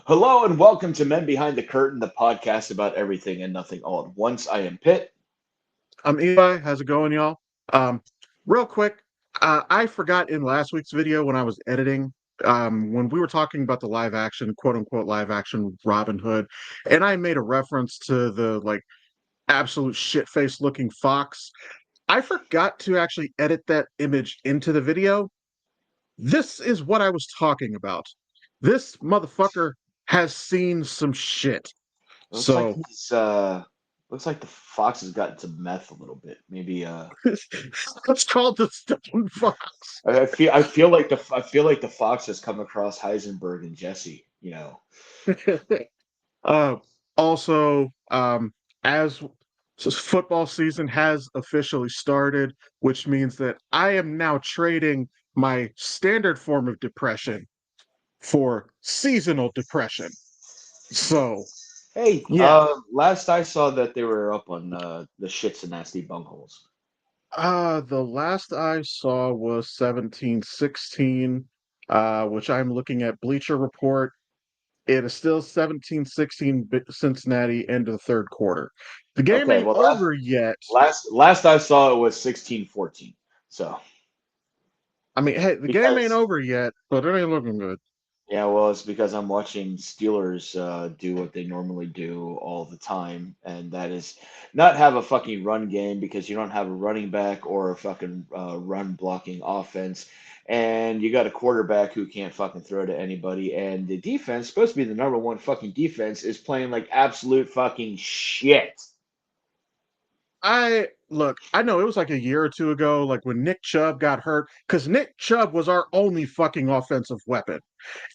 Hello and welcome to Men Behind the Curtain, the podcast about everything and nothing all at once. I am Pitt. I'm Eli. How's it going, y'all? Um, Real quick, I forgot in last week's video when I was editing, when we were talking about the live action, quote unquote, live action Robin Hood, and I made a reference to the absolute shit face looking fox. I forgot to actually edit that image into the video. This is what I was talking about. This motherfucker has seen some shit. Looks like So he's looks like the fox has gotten to meth a little bit. Maybe it's called the Stone Fox. I feel like the fox has come across Heisenberg and Jesse. Uh, Also, as football season has officially started, which means that I am now trading my standard form of depression for seasonal depression. So, Hey, yeah, last I saw that they were up on the shits and nasty bungholes. the last I saw was 17-16, which I'm looking at Bleacher Report. It is still 17-16 Cincinnati end of the third quarter. The game Okay, ain't well over yet. last I saw it was 16-14. So I mean, hey, the game ain't because over yet, but it ain't looking good. Yeah, well, it's because I'm watching Steelers do what they normally do all the time, and that is not have a fucking run game because you don't have a running back or a fucking run blocking offense, and you got a quarterback who can't fucking throw to anybody, and the defense, supposed to be the number one fucking defense, is playing like absolute fucking shit. I look, I know it was like a year or two ago, like when Nick Chubb got hurt, because Nick Chubb was our only fucking offensive weapon.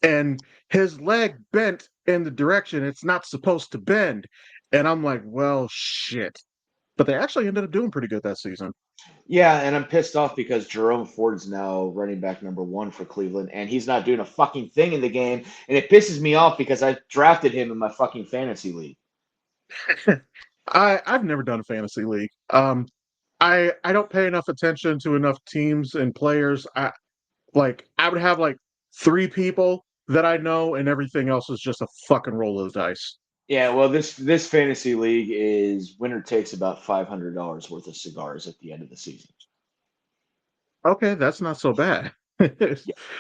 And his leg bent in the direction it's not supposed to bend. And I'm like, well, shit. But they actually ended up doing pretty good that season. Yeah, and I'm pissed off because Jerome Ford's now running back number one for Cleveland, and he's not doing a fucking thing in the game, and it pisses me off because I drafted him in my fucking fantasy league. I've never done a fantasy league. I don't pay enough attention to enough teams and players. I would have like three people that I know, and everything else is just a fucking roll of the dice. Yeah, well, this fantasy league is winner takes about $500 worth of cigars at the end of the season. Okay, that's not so bad. Yeah.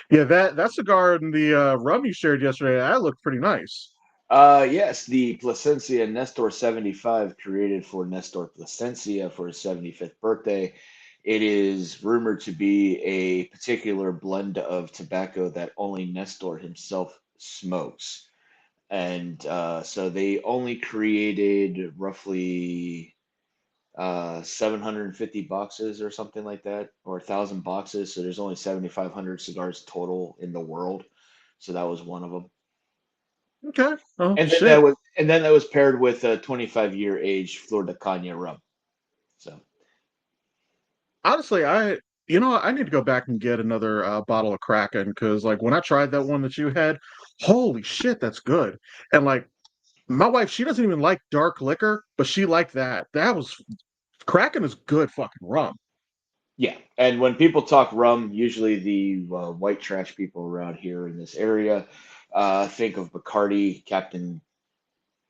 Yeah, that cigar and the rum you shared yesterday, that looked pretty nice. Yes, the Plasencia Nestor 75 created for Nestor Plasencia for his 75th birthday. It is rumored to be a particular blend of tobacco that only Nestor himself smokes. And so they only created roughly 750 boxes or something like that, or 1,000 boxes. So there's only 7,500 cigars total in the world. So that was one of them. Okay. Oh And then that shit. was and then that was paired with a 25-year age Flor de Caña rum. So Honestly, I need to go back and get another bottle of Kraken because like when I tried that one that you had, holy shit, that's good. And like my wife, she doesn't even like dark liquor, but she liked that. That was Kraken is good fucking rum. yeah, and when people talk rum, usually the white trash people around here in this area think of Bacardi, Captain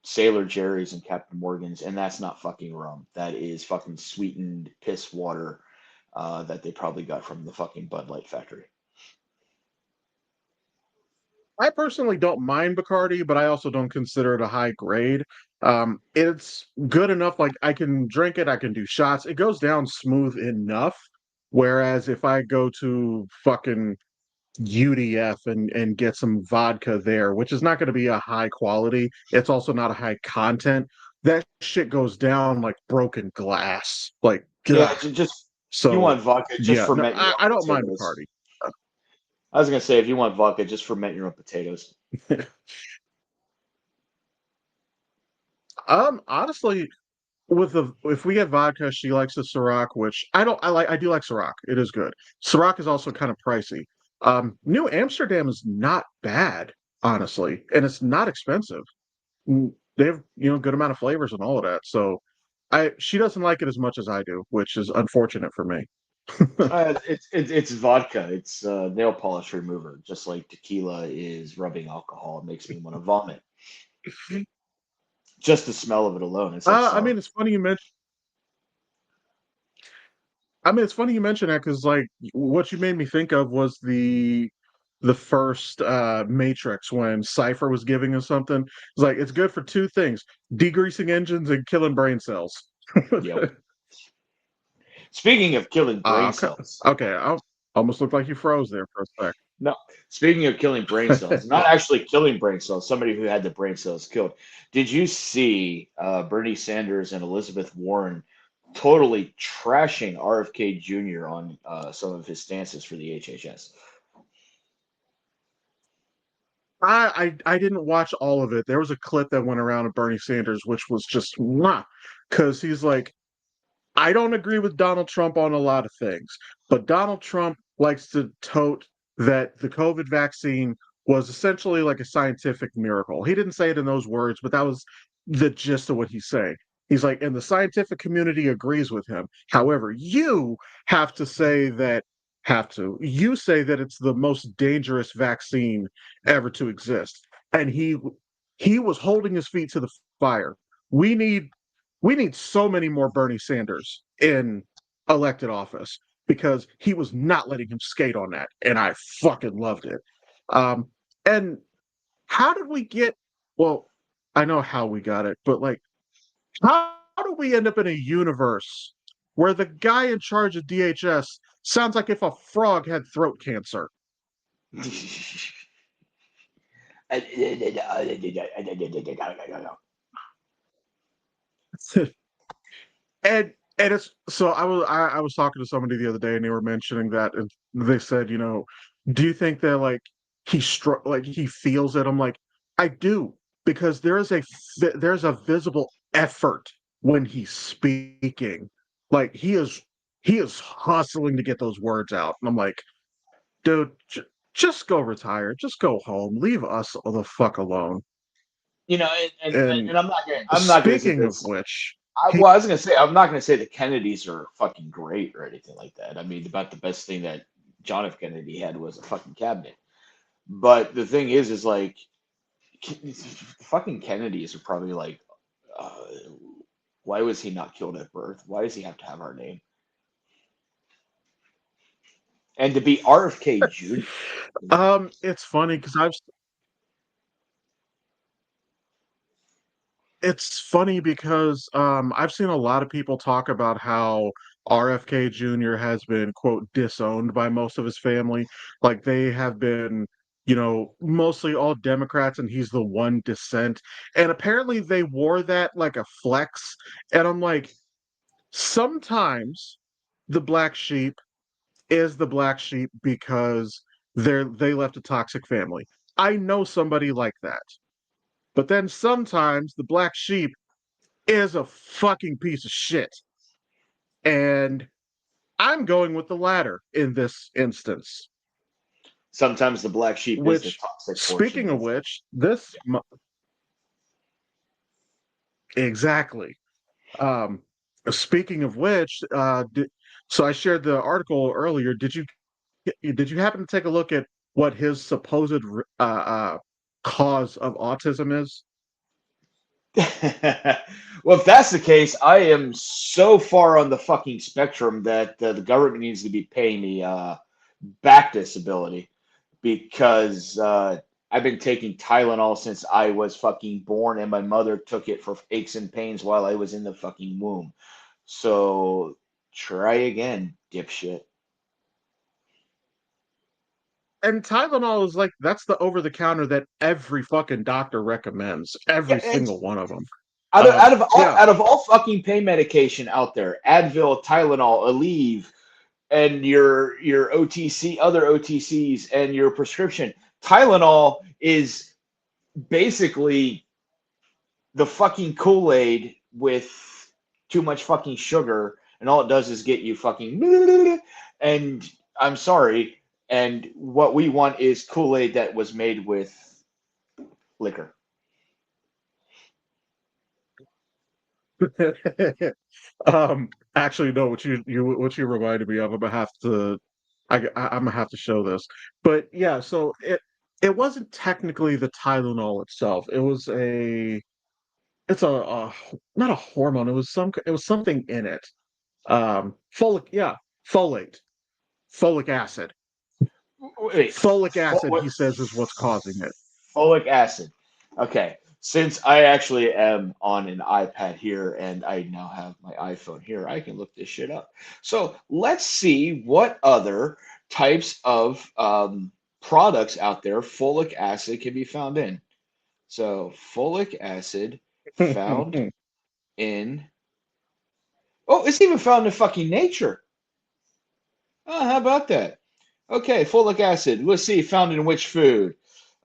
Sailor Jerry's, and Captain Morgan's, and that's not fucking rum. That is fucking sweetened piss water that they probably got from the fucking Bud Light factory. I personally don't mind Bacardi, but I also don't consider it a high grade. It's good enough, like I can drink it, I can do shots. It goes down smooth enough. Whereas if I go to fucking UDF and get some vodka there, which is not going to be a high quality, it's also not a high content. That shit goes down like broken glass. Like, Yeah, ugh. just if you So want vodka, just yeah, no, ferment your I own don't mind potatoes. Bacardi. I was gonna say if you want vodka, just ferment your own potatoes. Honestly, with the if we get vodka, she likes the Ciroc, which I don't. I do like Ciroc. It is good. Ciroc is also kind of pricey. New Amsterdam is not bad, honestly, and it's not expensive. They have good amount of flavors and all of that. So, I she doesn't like it as much as I do, which is unfortunate for me. It's vodka. It's nail polish remover. Just like tequila is rubbing alcohol. It makes me want to vomit. Just the smell of it alone. It's like I sour. mean, it's funny you mentioned. I mean, it's funny you mention that because like what you made me think of was the first Matrix when Cypher was giving us something. It's like it's good for two things: degreasing engines and killing brain cells. Yep. Speaking of killing brain Okay, cells, okay, I almost looked like you froze there for a no. Speaking of killing brain cells, sec. not actually killing brain cells. Somebody who had the brain cells killed. Did you see Bernie Sanders and Elizabeth Warren totally trashing RFK Jr. on some of his stances for the HHS? I didn't watch all of it. There was a clip that went around of Bernie Sanders, which was just because he's like, I don't agree with Donald Trump on a lot of things, but Donald Trump likes to tote that the COVID vaccine was essentially like a scientific miracle. He didn't say it in those words, but that was the gist of what he's saying. He's like, and the scientific community agrees with him. However, you have to say that you say that it's the most dangerous vaccine ever to exist. And he was holding his feet to the fire. We need we need so many more Bernie Sanders in elected office because he was not letting him skate on that, and I fucking loved it. Um, and how did we get? Well, I know how we got it, but like, how do we end up in a universe where the guy in charge of DHS sounds like if a frog had throat cancer? And it's so I was talking to somebody the other day and they were mentioning that and they said, do you think that like like he feels it? I'm like, I do because there's a visible effort when he's speaking. Like he is hustling to get those words out. And I'm like, dude, just go retire. Just go home. Leave us the fuck alone. And And I'm not gonna sit speaking there. of which, Well, he I was gonna say I'm not gonna say the Kennedys are fucking great or anything like that. I mean, about the best thing that John F. Kennedy had was a fucking cabinet. But the thing is like, fucking Kennedys are probably like, uh, why was he not killed at birth? Why does he have to have our name? And to be RFK Jr. it's funny because I've seen a lot of people talk about how RFK Jr. has been, quote, disowned by most of his family. Like they have been, mostly all Democrats and he's the one dissent. And apparently they wore that like a flex. And I'm like, sometimes the black sheep is the black sheep because they left a toxic family. I know somebody like that. But then sometimes the black sheep is a fucking piece of shit. And I'm going with the latter in this instance. Sometimes the black sheep is the Which, toxic portion speaking of of. which, exactly. Um, speaking of which, so I shared the article earlier. Did you happen to take a look at what his supposed cause of autism is? Well, if that's the case, I am so far on the fucking spectrum that the government needs to be paying me back disability because I've been taking Tylenol since I was fucking born, and my mother took it for aches and pains while I was in the fucking womb. So try again, dipshit. And Tylenol is like that's the over the counter that every fucking doctor recommends. Yeah, Every and single one of them. out Yeah, of all fucking pain medication out there, Advil, Tylenol, Aleve, and your OTC, other OTCs, and your prescription. Tylenol is basically the fucking Kool Aid with too much fucking sugar, and all it does is get you fucking. And I'm sorry, and what we want is Kool Aid that was made with liquor. Actually, no. What you reminded me of, I'm gonna have to. I'm gonna have to show this. But yeah, so it wasn't technically the Tylenol itself. It's a not a hormone. It was something in it. Yeah, folate, folic acid. Wait, Folic acid, what? he says, is what's causing it. Folic acid. Okay. Since I actually am on an iPad here and I now have my iPhone here, I can look this shit up. So let's see what other types of products out there folic acid can be found in. So folic acid found in, oh, it's even found in fucking nature. Oh, how about that? Okay, folic acid. Let's see, found in which food?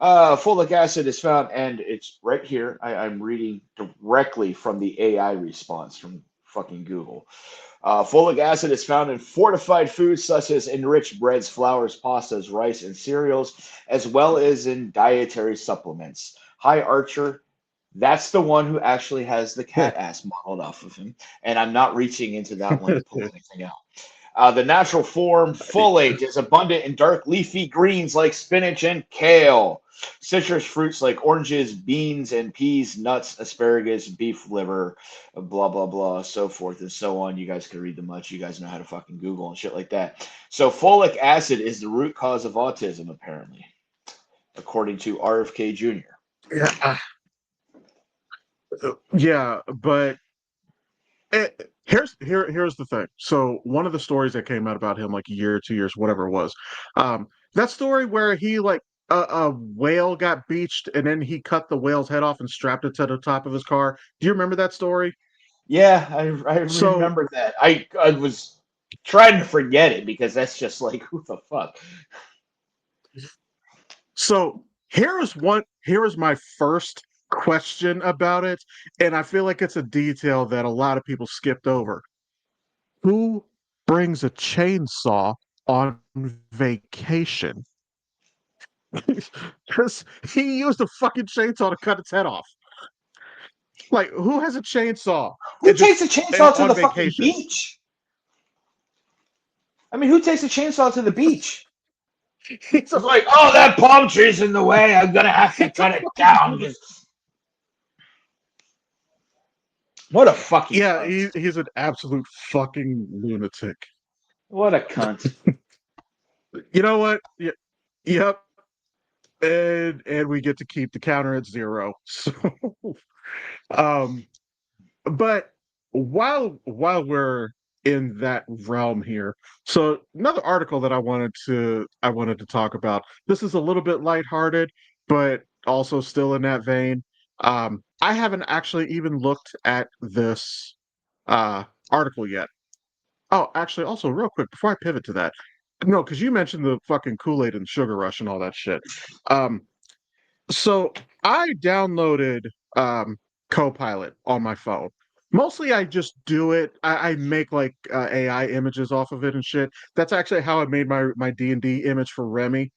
Folic acid is found, and it's right here. I'm reading directly from the AI response from fucking Google. Folic acid is found in fortified foods such as enriched breads, flours, pastas, rice, and cereals, as well as in dietary supplements. Hi, Archer. That's the one who actually has the cat ass modeled off of him, and I'm not reaching into that one to pull anything out. The natural form folate is abundant in dark leafy greens like spinach and kale. Citrus fruits like oranges, beans, and peas, nuts, asparagus, beef liver, blah, blah, blah, so forth and so on. You guys can read them much. You guys know how to fucking Google and shit like that. So, folic acid is the root cause of autism, apparently, according to RFK Jr. Yeah, yeah, but here's the thing. So one of the stories that came out about him like a year, 2 years, whatever it was, that story where he like a whale got beached and then he cut the whale's head off and strapped it to the top of his car. Do you remember that story? Yeah, I So remember that. I was trying to forget it because that's just like, who the fuck? so here is my first question about it, and I feel like it's a detail that a lot of people skipped over. Who brings a chainsaw on vacation? Because he used a fucking chainsaw to cut its head off. Like, who has a chainsaw Who and takes just a chainsaw to on the fucking vacation? beach? I mean, who takes a chainsaw to the beach? He's a, It's like, oh, that palm tree's in the way. I'm gonna have to he's a cut it fucking down. lunatic. What a fucking Yeah, cunt. he's an absolute fucking lunatic. What a cunt. You know what? Yep. And we get to keep the counter at zero. So, um, but while we're in that realm here, so another article that I wanted to talk about. This is a little bit lighthearted, but also still in that vein. I haven't actually even looked at this uh article yet. Oh, actually, also real quick before I pivot to that, no, because you mentioned the fucking Kool-Aid and Sugar Rush and all that shit. Um, so I downloaded Copilot on my phone. Mostly I just do it. I make like AI images off of it and shit. That's actually how I made my D&D image for Remy.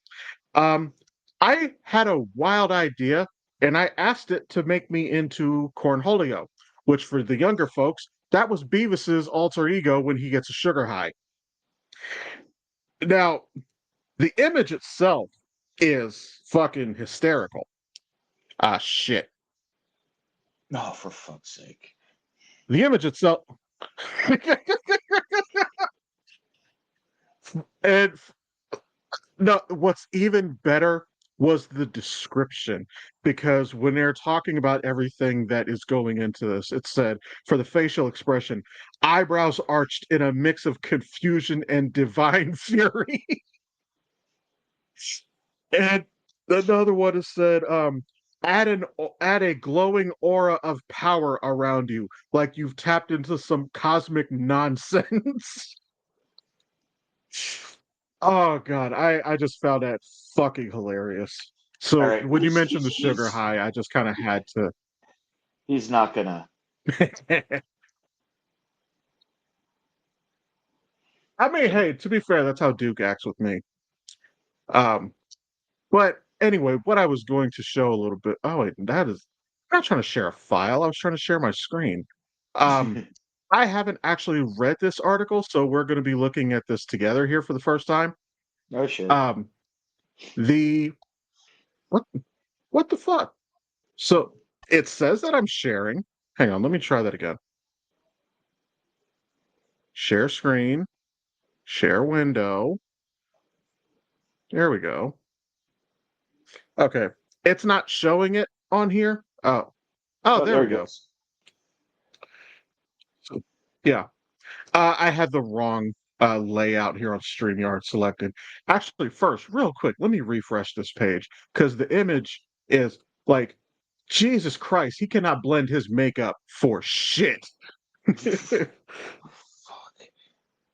Um, I had a wild idea and I asked it to make me into Cornholio, which for the younger folks, that was Beavis's alter ego when he gets a sugar high. Now, the image itself is fucking hysterical. Ah, shit. Oh, for fuck's sake. The image itself, and no, what's even better was the description because when they're talking about everything that is going into this, it said for the facial expression, eyebrows arched in a mix of confusion and divine fury. And another one has said, add a glowing aura of power around you, like you've tapped into some cosmic nonsense. Oh god, I just found that fucking hilarious. All So right, when you mentioned the sugar he's high, I just kind of had to. he's not gonna. I mean, hey, to be fair, that's how Duke acts with me. Um, but anyway, what I was going to show a little bit. Oh wait, that is. I'm not trying to share a file. I was trying to share my screen. I haven't actually read this article, so we're going to be looking at this together here for the first time. No shit. Um, the what? What the fuck? So it says that I'm sharing. Hang on, let me try that again. Share screen, share window. There we go. Okay, it's not showing it on here. Oh, Oh, there there we it go. goes. So, yeah, I had the wrong layout here on StreamYard selected. Actually, first, real quick, let me refresh this page because the image is like, Jesus Christ, he cannot blend his makeup for shit. Fuck.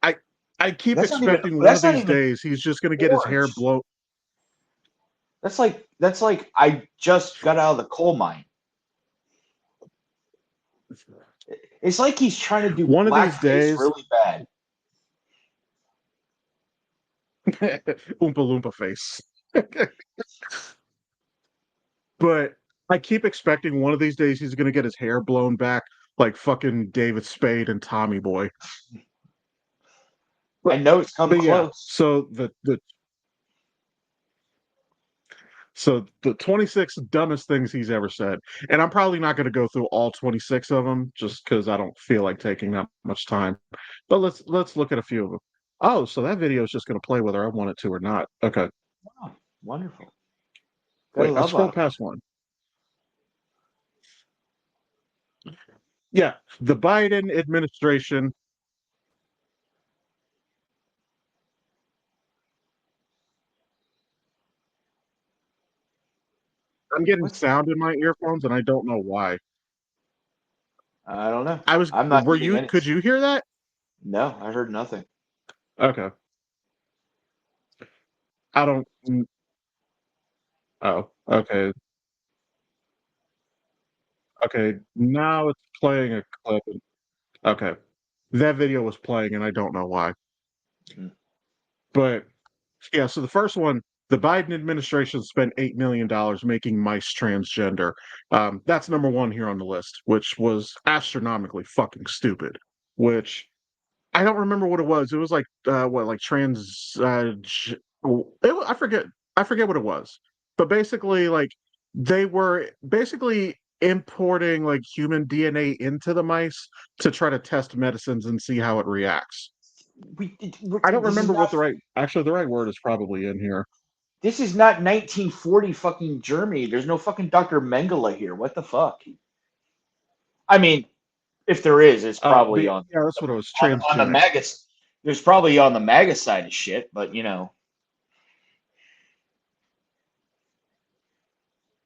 I I keep That's not even. expecting one of That's not these even days he's just gonna get his hair orange. blown. That's like I just got out of the coal mine. It's like he's trying to do One of these blackface days, really bad. Oompa Loompa face. But I keep expecting one of these days he's gonna get his hair blown back like fucking David Spade and Tommy Boy. I But know it's come but yeah, close. so the 26 dumbest things he's ever said, and I'm probably not going to go through all 26 of them just because I don't feel like taking that much time. But let's look at a few of them. Oh, so that video is just going to play whether I want it to or not. Okay, Oh, wonderful. Gotta wait, I love scrolled auto. past one. Yeah, the Biden administration. I'm getting What's that? sound in my earphones, and I don't know why. I don't know. I was. I'm not Were getting you? any. Could you hear that? No, I heard nothing. Okay. I don't. Oh, okay. Okay. Now it's playing a clip. Okay. That video was playing, and I don't know why. Hmm. But yeah, so the first one, the Biden administration spent $8 million making mice transgender. That's number one here on the list, which was astronomically fucking stupid. Which I don't remember what it was. It was like what, like trans? I forget. I forget what it was. But basically, like they were basically importing like human DNA into the mice to try to test medicines and see how it reacts. I don't This is remember not. what the right word is probably in here. This is not 1940 fucking Germany. There's no fucking Dr. Mengele here. What the fuck? I mean, if there is, it's But probably on yeah, that's what it was. on the Transgenics. MAGA. There's probably on the MAGA side of shit, but you know.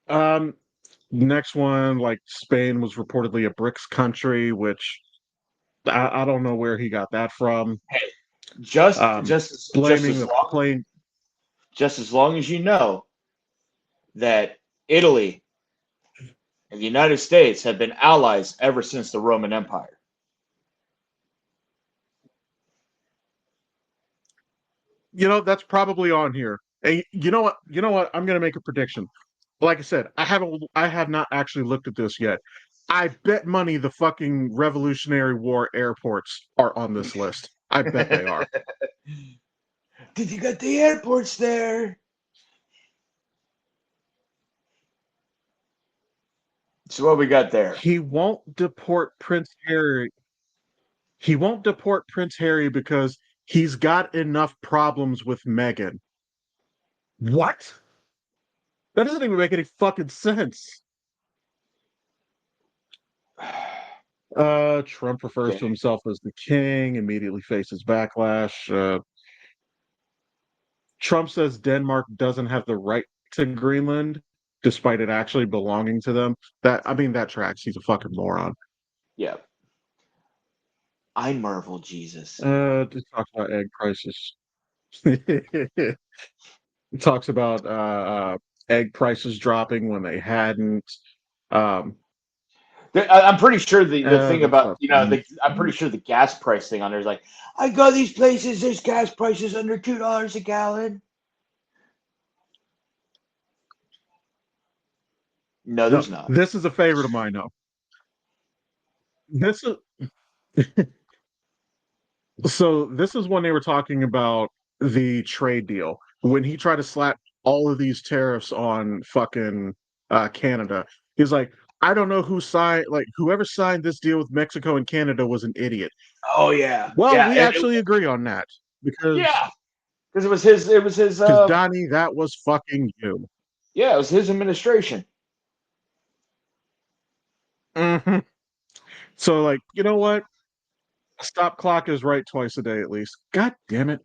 Um, Next one, like Spain was reportedly a BRICS country, which I don't know where he got that from. Hey, just Um, just as just Blaming as the long plane. just as long as you know that Italy and the United States have been allies ever since the Roman Empire. That's probably on here. And you know what? You know what? I'm gonna make a prediction. Like I said, I have not actually looked at this yet. I bet money the fucking Revolutionary War airports are on this list. I bet they are. Did you get the airports there? So what we got there? He won't deport Prince Harry. He won't deport Prince Harry because he's got enough problems with Meghan. What? That doesn't even make any fucking sense. Trump refers Okay. to himself as the king, immediately faces backlash. Trump says Denmark doesn't have the right to Greenland, despite it actually belonging to them. That tracks. He's a fucking moron. Yeah. I marvel, Jesus. It talks about egg prices. It talks about egg prices dropping when they hadn't. Um, I'm pretty sure the thing that's about about. I'm pretty sure the gas price thing on there is like, I go these places, there's gas prices under $2 a gallon. No, No, there's not. this is a favorite of mine. No, this is so this is when they were talking about the trade deal when he tried to slap all of these tariffs on fucking Canada. He's like, I don't know who signed, like whoever signed this deal with Mexico and Canada was an idiot. Oh yeah, Well, yeah, we actually agree on that because yeah, because it was his. It was his. Donnie, that was fucking you. Yeah, it was his administration. Hmm. So, like, you know what? A stop clock is right twice a day at least. God damn it.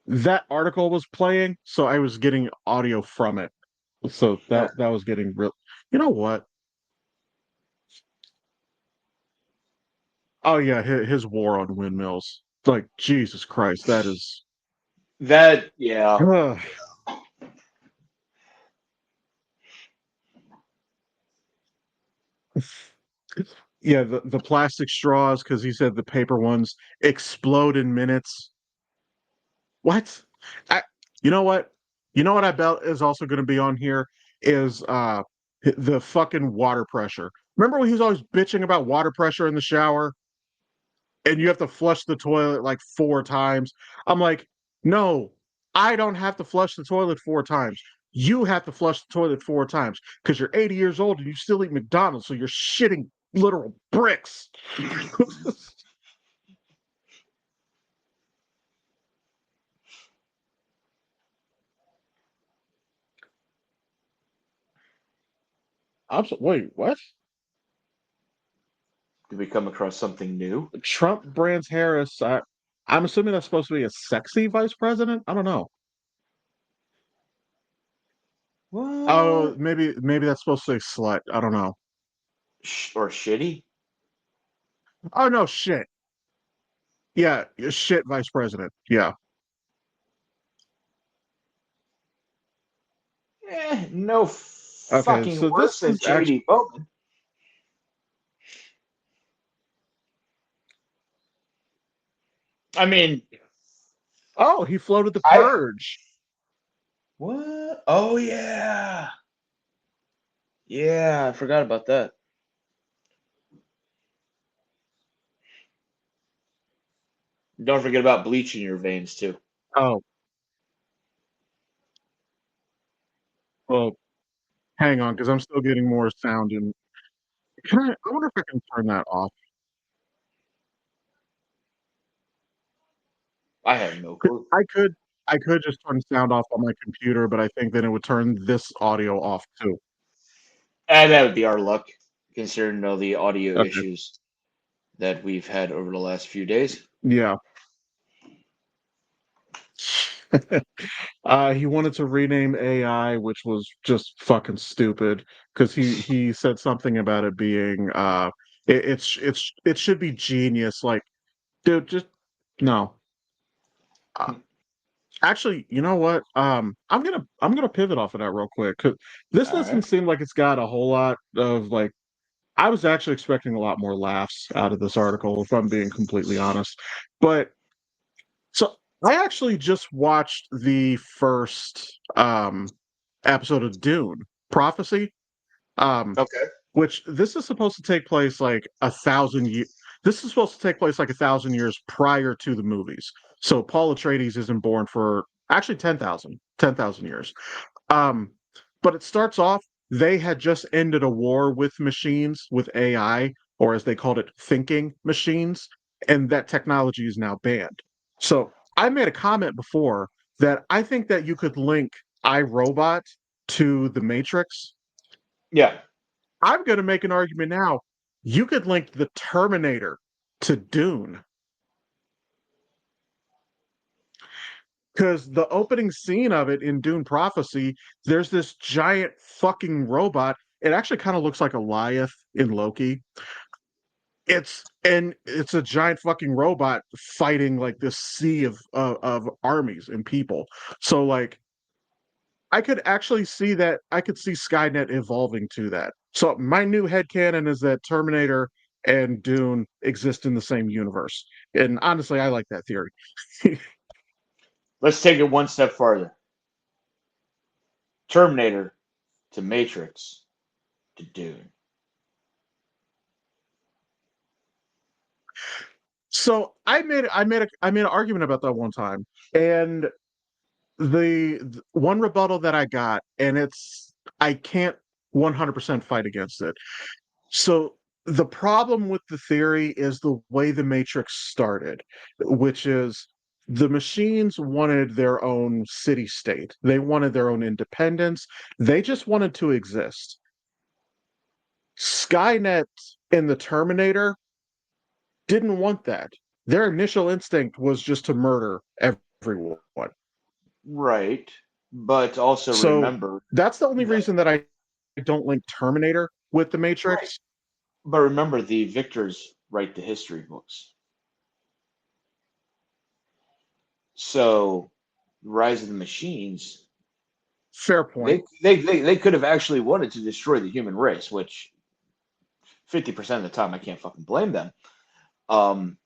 That article was playing, so I was getting audio from it. So Yeah. that was getting real. You know what? Oh yeah, his war on windmills. Like Jesus Christ, that is. That yeah. Ugh. Yeah, the plastic straws because he said the paper ones explode in minutes. What? I, you know what? You know what I bet is also going to be on here is the fucking water pressure. Remember when he was always bitching about water pressure in the shower and you have to flush the toilet like 4 times? I'm like, no, I don't have to flush the toilet 4 times. You have to flush the toilet 4 times because you're 80 years old and you still eat McDonald's, so you're shitting literal bricks. Wait, what? Did we come across something new? Trump brands Harris. I'm assuming that's supposed to be a sexy vice president. I don't know. Oh, What? maybe that's supposed to say slut. I don't know. Or shitty? Oh no, shit. Yeah, shit, vice president. Yeah. No Okay, fucking so worse this than is actually. JD Bowman. I mean, Oh, he floated the I purge. what? Oh yeah, yeah. I forgot about that. Don't forget about bleaching your veins too. Oh, well, hang on, because I'm still getting more sound. And can I? I wonder if I can turn that off. I have no clue. I could. I could just turn sound off on my computer, but I think then it would turn this audio off too. And that would be our luck, considering all the audio Okay. issues that we've had over the last few days. Yeah. He wanted to rename AI, which was just fucking stupid because he said something about it being it should be genius. Like, dude, just no. Uh, actually, you know what? I'm gonna pivot off of that real quick 'cause this All right. doesn't seem like it's got a whole lot of like. I was actually expecting a lot more laughs out of this article, if I'm being completely honest. But so I actually just watched the first episode of Dune Prophecy, um, Okay. which this is supposed to take place like 1,000 years. This is supposed to take place like 1,000 years prior to the movies. So Paul Atreides isn't born for actually 10,000 years. Um, but it starts off, they had just ended a war with machines, with AI, or as they called it, thinking machines, and that technology is now banned. So I made a comment before that I think that you could link iRobot to the Matrix. Yeah. I'm going to make an argument now. You could link the Terminator to Dune because the opening scene of it in Dune Prophecy, there's this giant fucking robot. It actually kind of looks like a Goliath in Loki. It's a giant fucking robot fighting like this sea of armies and people. So like I could actually see that. I could see Skynet evolving to that. So my new headcanon is that Terminator and Dune exist in the same universe. And honestly, I like that theory. Let's take it one step farther. Terminator to Matrix to Dune. So I made an argument about that one time, and the one rebuttal that I got, and I can't 100% fight against it. So the problem with the theory is the way the Matrix started, which is the machines wanted their own city state. They wanted their own independence. They just wanted to exist. Skynet in the Terminator didn't want that. Their initial instinct was just to murder everyone. Right. But also So remember that's the only that, reason that I don't link Terminator with the right. Matrix. But remember, the victors write the history books. So, Rise of the Machines, Fair point. they could have actually wanted to destroy the human race, which 50% of the time I can't fucking blame them. Um,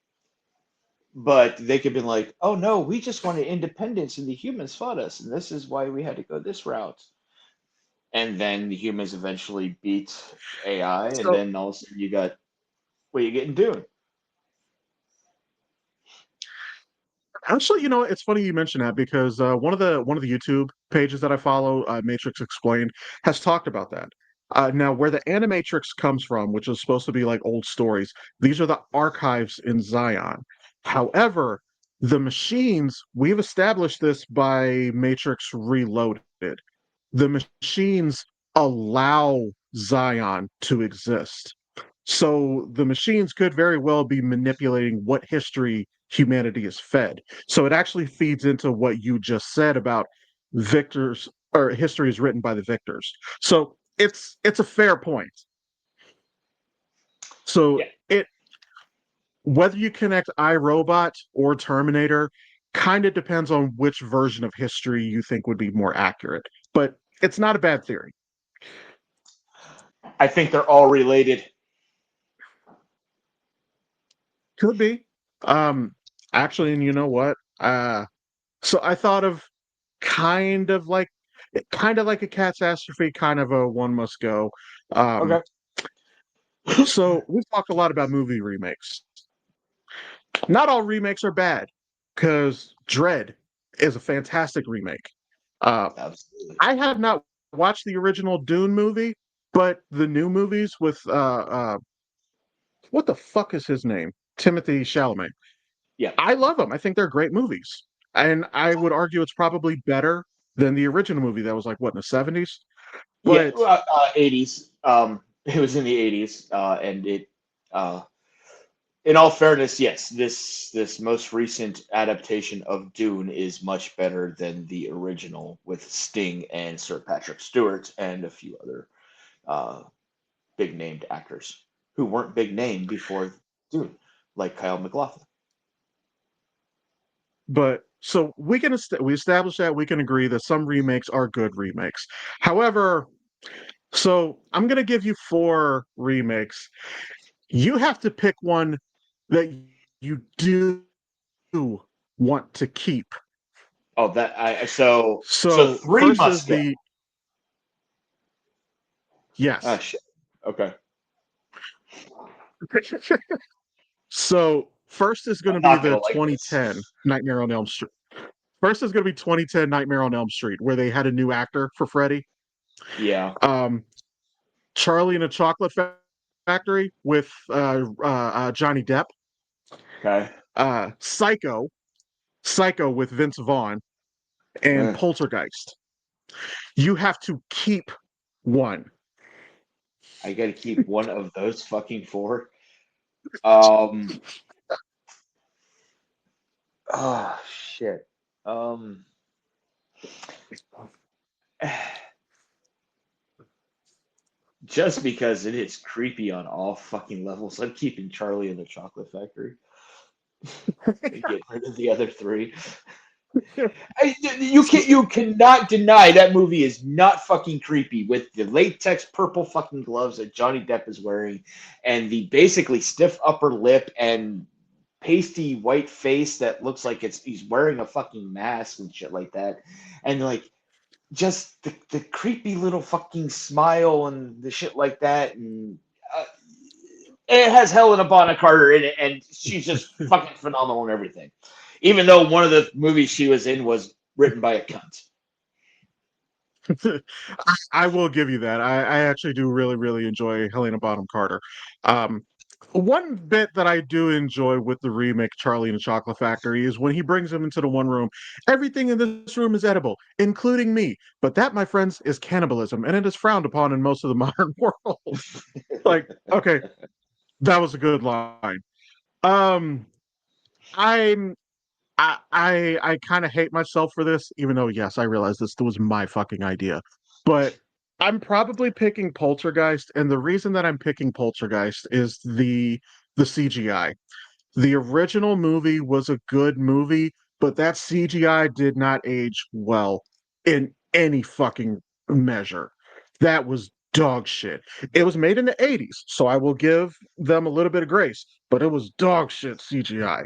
but they could have been like, oh no, we just wanted independence and the humans fought us, and this is why we had to go this route. And then the humans eventually beat AI, and So then all of a sudden you got what you getting Dune. actually, it's funny you mention that because one of the YouTube pages that I follow, Matrix Explained, has talked about that. Now, where the Animatrix comes from, which is supposed to be like old stories, these are the archives in Zion. However, the machines, we've established this by Matrix Reloaded. The machines allow Zion to exist. So the machines could very well be manipulating what history humanity is fed. So it actually feeds into what you just said about victors or history is written by the victors. So it's a fair point. So Yeah, it whether you connect iRobot or Terminator kind of depends on which version of history you think would be more accurate. But it's not a bad theory. I think they're all related. Could be. Um, actually, and you know what? So I thought of kind of like kind of like a catastrophe, kind of a one must go. Um, Okay. so we talk a lot about movie remakes. Not all remakes are bad, because Dread is a fantastic remake. Uh, Absolutely. I have not watched the original Dune movie, but the new movies with what the fuck is his name? Timothy Chalamet. Yeah. I love them. I think they're great movies. And I would argue it's probably better than the original movie that was like what in the 70s. Yeah. But 80s. It was in the 80s, and in all fairness, yes, this most recent adaptation of Dune is much better than the original with Sting and Sir Patrick Stewart and a few other uh, big named actors who weren't big name before Dune, like Kyle MacLachlan. but so we established that we can agree that some remakes are good remakes. However, so I'm gonna give you four remakes. You have to pick one that you do want to keep. Oh, that I so So three first is must go. the Ah yes. shit. Okay, So first is going I'm to be not the gonna like 2010 this. Nightmare on Elm Street. First is going to be 2010 Nightmare on Elm Street, where they had a new actor for Freddy. Yeah. Um, Charlie and the Chocolate Factory with Johnny Depp. Okay. Psycho, Psycho with Vince Vaughn, and Uh, Poltergeist. You have to keep one. I gotta keep one of those fucking four. Um. Oh shit. Um. Just because it is creepy on all fucking levels, I'm keeping Charlie in the Chocolate Factory and getting rid of the other three. You cannot deny that movie is not fucking creepy with the latex purple fucking gloves that Johnny Depp is wearing, and the basically stiff upper lip and pasty white face that looks like he's wearing a fucking mask and shit like that, and like just the creepy little fucking smile and the shit like that, and uh, it has Helena Bonham Carter in it, and she's just fucking phenomenal in everything. Even though one of the movies she was in was written by a cunt. I will give you that. I actually do really, really enjoy Helena Bonham Carter. Um, one bit that I do enjoy with the remake Charlie and the Chocolate Factory is when he brings them into the one room. Everything in this room is edible, including me. But that, my friends, is cannibalism, and it is frowned upon in most of the modern world. Like, okay, that was a good line. Um, I'm I kind of hate myself for this, even though yes, I realize this was my fucking idea. But I'm probably picking Poltergeist, and the reason that I'm picking Poltergeist is the CGI. The original movie was a good movie, but that CGI did not age well in any fucking measure. That was dog shit. It was made in the 80s, so I will give them a little bit of grace, but it was dog shit CGI.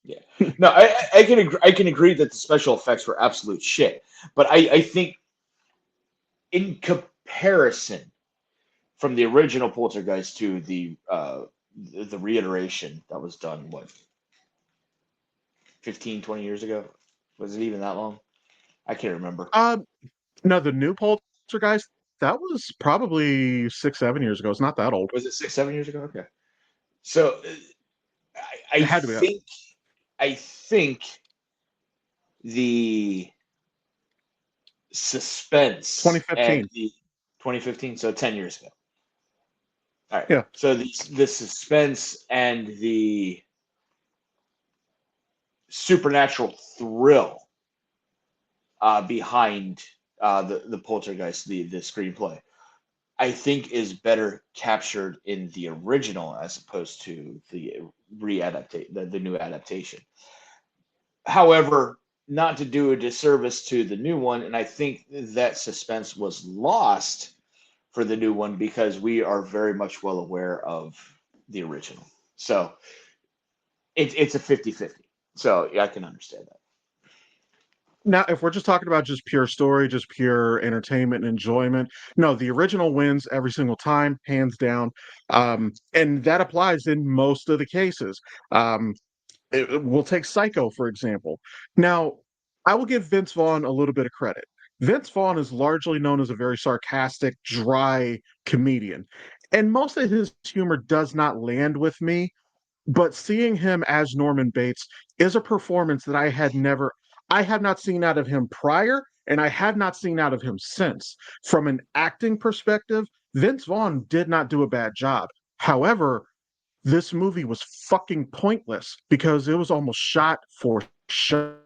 Yeah. No, I can agree, I can agree that the special effects were absolute shit. But I think in comparison from the original Poltergeist to the reiteration that was done, what, 15, 20 years ago? Was it even that long? I can't remember. Um, No, the new Poltergeist, that was probably 6, 7 years ago. It's not that old. Was it 6, 7 years ago? Okay. So I It had to be think I think the suspense and 2015. the 2015, so 10 years ago. All right. Yeah. So the suspense and the supernatural thrill behind the Poltergeist, the screenplay, I think is better captured in the original as opposed to the readaptate the new adaptation. However, not to do a disservice to the new one, and I think that suspense was lost for the new one because we are very much well aware of the original. So it's a 50-50. So yeah, I can understand that. Now, if we're just talking about just pure story, just pure entertainment and enjoyment, no, the original wins every single time, hands down. And that applies in most of the cases. Um, we'll take Psycho, for example. Now, I will give Vince Vaughn a little bit of credit. Vince Vaughn is largely known as a very sarcastic, dry comedian. And most of his humor does not land with me, but seeing him as Norman Bates is a performance that I have not seen out of him prior, and I have not seen out of him since. From an acting perspective, Vince Vaughn did not do a bad job. However, this movie was fucking pointless because it was almost shot for shot,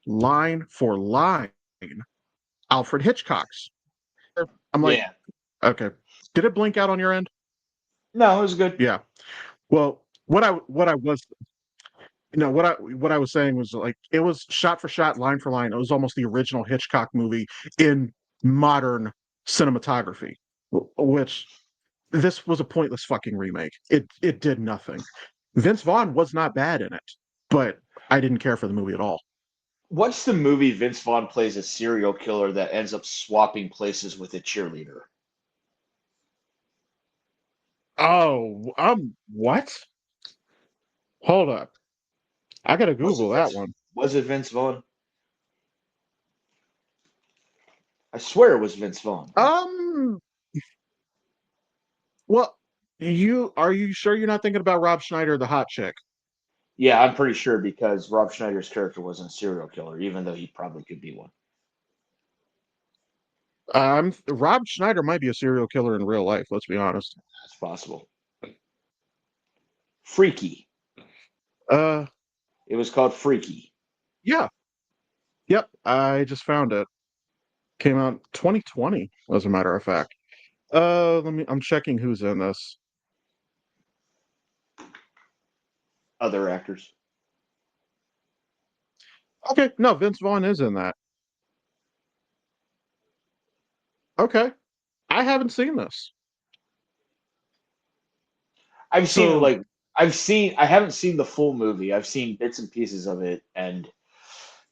line for line, Alfred Hitchcock's. I'm like, Yeah. okay, did it blink out on your end? No, it was good. Yeah. Well, what I was what I was saying was like it was shot for shot, line for line. It was almost the original Hitchcock movie in modern cinematography, which this was a pointless fucking remake. It did nothing. Vince Vaughn was not bad in it, but I didn't care for the movie at all. What's the movie Vince Vaughn plays a serial killer that ends up swapping places with a cheerleader? Oh, what? Hold up. I gotta Was it Google that Vince? one. Was it Vince Vaughn? I swear it was Vince Vaughn. Um, well, you are you sure you're not thinking about Rob Schneider, the hot chick? Yeah, I'm pretty sure because Rob Schneider's character wasn't a serial killer, even though he probably could be one. Rob Schneider might be a serial killer in real life. Let's be honest. That's possible. Freaky. Uh, It was called Freaky. yeah, yep. I just found it. Came out 2020, as a matter of fact. Let me. I'm checking who's in this. Other actors. Okay, no, Vince Vaughn is in that. Okay, I haven't seen this. I've seen So, like I haven't seen the full movie. I've seen bits and pieces of it, and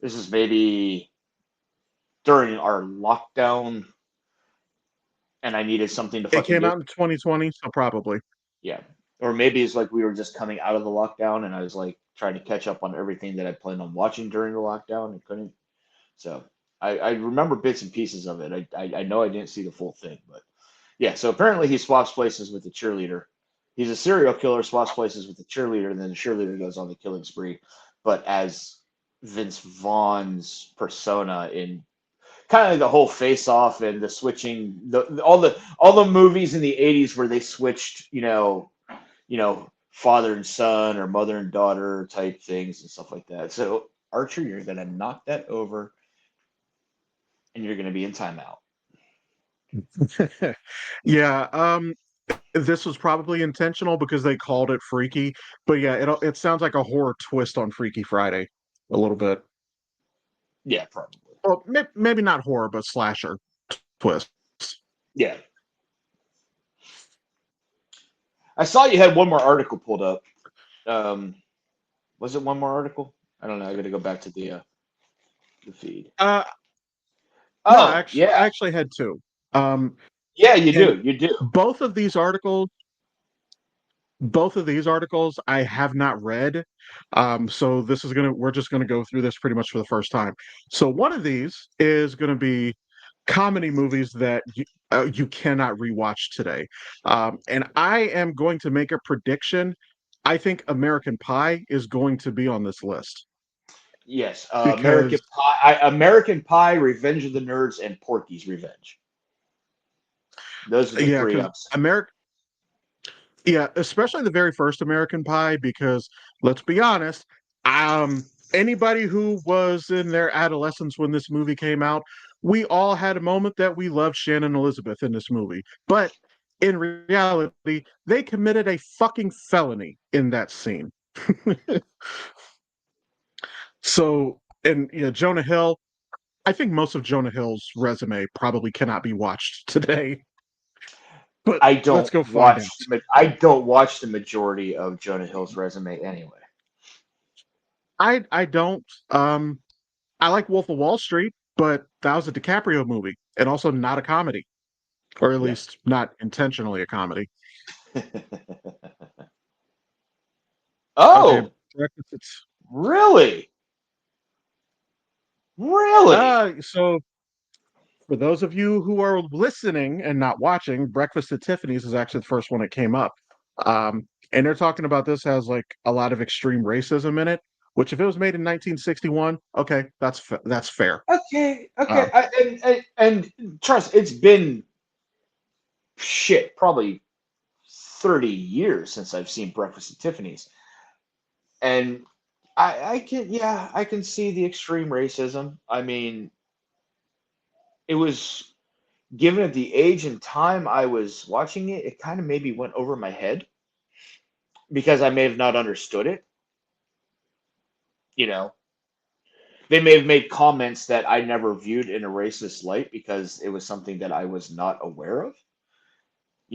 this is maybe during our lockdown, and I needed something to It fucking came do. out in 2020, so probably. Yeah. Or maybe it's like we were just coming out of the lockdown and I was like trying to catch up on everything that I planned on watching during the lockdown and couldn't. So I remember bits and pieces of it. I know I didn't see the full thing, but yeah. So apparently he swaps places with the cheerleader. He's a serial killer, swaps places with the cheerleader, and then the cheerleader goes on the killing spree, but as Vince Vaughn's persona in kind of like the whole face off and the switching all the movies in the 80s where they switched, father and son or mother and daughter type things and stuff like that. So Archer, you're gonna knock that over and you're gonna be in timeout. Yeah, this was probably intentional because they called it Freaky, but yeah, it sounds like a horror twist on Freaky Friday, a little bit. Yeah, probably. Well, maybe not horror, but slasher twist. Yeah. I saw you had one more article pulled up. Um, was it one more article? I don't know. I got to go back to the feed. Uh, no, Oh, yeah. I actually had two. Um, Yeah, you and do. You do. both of these articles both of these articles I have not read. So we're just gonna go through this pretty much for the first time. So one of these is gonna be comedy movies that you cannot rewatch today. And I am going to make a prediction. I think American Pie is going to be on this list Yes. because American Pie, Revenge of the Nerds, and Porky's Revenge. Those are the yeah, three because ups. America Yeah, especially the very first American Pie, because let's be honest, anybody who was in their adolescence when this movie came out, we all had a moment that we loved Shannon Elizabeth in this movie. But in reality, they committed a fucking felony in that scene. So, and Jonah Hill, I think most of Jonah Hill's resume probably cannot be watched today. But I let's don't go find watch out. I don't watch the majority of Jonah Hill's resume anyway. I don't. I like Wolf of Wall Street, but that was a DiCaprio movie and also not a comedy, or at Yeah. least not intentionally a comedy. Okay, Oh, breakfast. It's really? Really? so for those of you who are listening and not watching, Breakfast at Tiffany's is actually the first one that came up. And they're talking about this has like a lot of extreme racism in it, which if it was made in 1961, okay, that's fair. Okay, okay. Um, And trust, it's been shit, probably 30 years since I've seen Breakfast at Tiffany's. And I can see the extreme racism. I mean, it was given at the age and time I was watching it, it kind of maybe went over my head because I may have not understood it. You know, they may have made comments that I never viewed in a racist light because it was something that I was not aware of.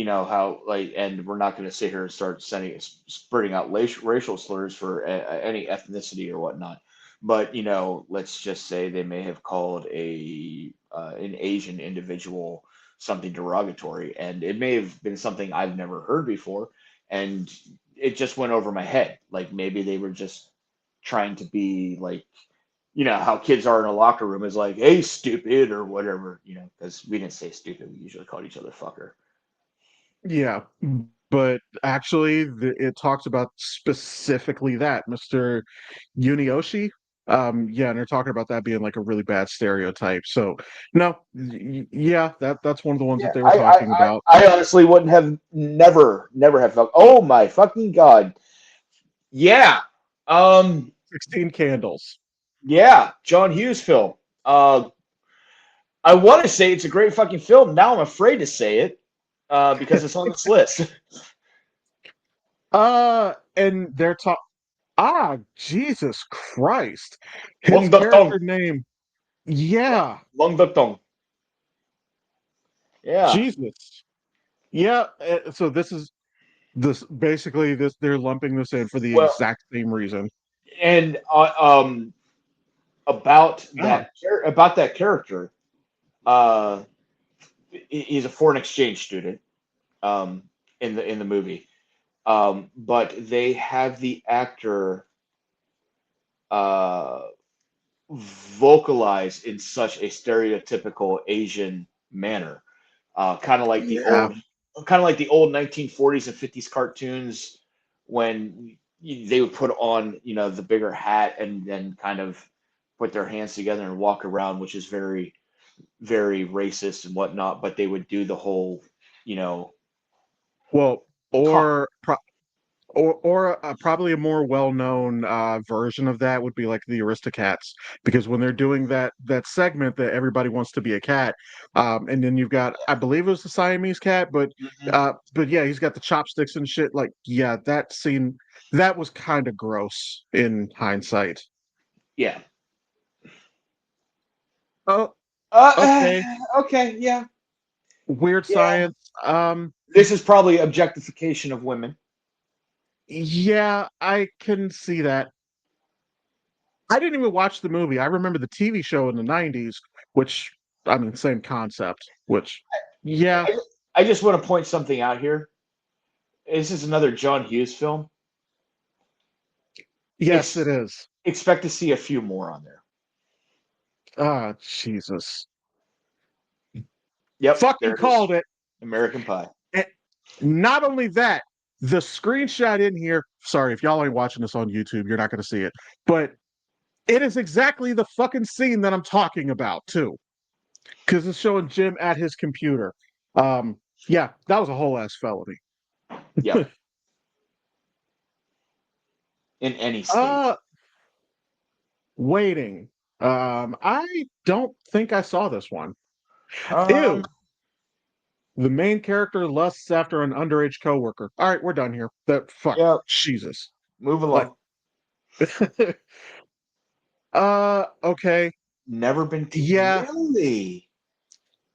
How like, and we're not going to sit here and start spreading out racial slurs for any ethnicity or whatnot. But let's just say they may have called an Asian individual something derogatory, and it may have been something I've never heard before, and it just went over my head. Like maybe they were just trying to be like, how kids are in a locker room is like, hey, stupid, or whatever, because we didn't say stupid. We usually called each other fucker. Yeah, but actually, it talks about specifically that Mr. Yunioshi. Yeah, and they're talking about that being like a really bad stereotype. So, no, yeah, that's one of the ones that Yeah, they were talking about. I honestly wouldn't have never have felt. Oh my fucking god! Yeah, 16 Candles. yeah, John Hughes film. Uh, I want to say it's a great fucking film. Now I'm afraid to say it because it's on this list. And they're talking. Jesus Christ, his Long Duck Dong. character name. Yeah, Long Duck Dong. Yeah, Jesus. Yeah. So this basically this they're lumping this in for the well, exact same reason. and about Ah, that character. Uh, he's a foreign exchange student um, in the movie. But they have the actor uh, vocalized in such a stereotypical Asian manner, kind of like the Yeah. old, kind of like the old 1940s and 50s cartoons when they would put on, the bigger hat and then kind of put their hands together and walk around, which is very, very racist and whatnot. But they would do the whole, you know, Well, talk. or pro- or probably a more well-known version of that would be like the Aristocats, because when they're doing that segment that everybody wants to be a cat, and then you've got, I believe it was the Siamese cat, Mhm. but yeah, he's got the chopsticks and shit. Like, yeah, that scene that was kind of gross in hindsight. Yeah. Oh, Uh, okay, okay. Yeah. weird Yeah. science. This is probably objectification of women. Yeah, I can see that. I didn't even watch the movie. I remember the TV show in the 90s, which, I mean, same concept, which, yeah, I, I just want to point something out here. This is another John Hughes film. yes, it Ex- is. Expect to see a few more on there. Ah, Jesus. Yep, Fucking there it called is. it. American Pie. And not only that, the screenshot in here, sorry, if y'all ain't watching this on YouTube, you're not going to see it, but it is exactly the fucking scene that I'm talking about, too, because it's showing Jim at his computer. Um, yeah, that was a whole ass felony. Yep, in any state. uh, Waiting. I don't think I saw this one. Um, Ew. The main character lusts after an underage coworker. All right, we're done here. That fuck. yep. Jesus. Move Like, along. okay. Never been Yeah. really.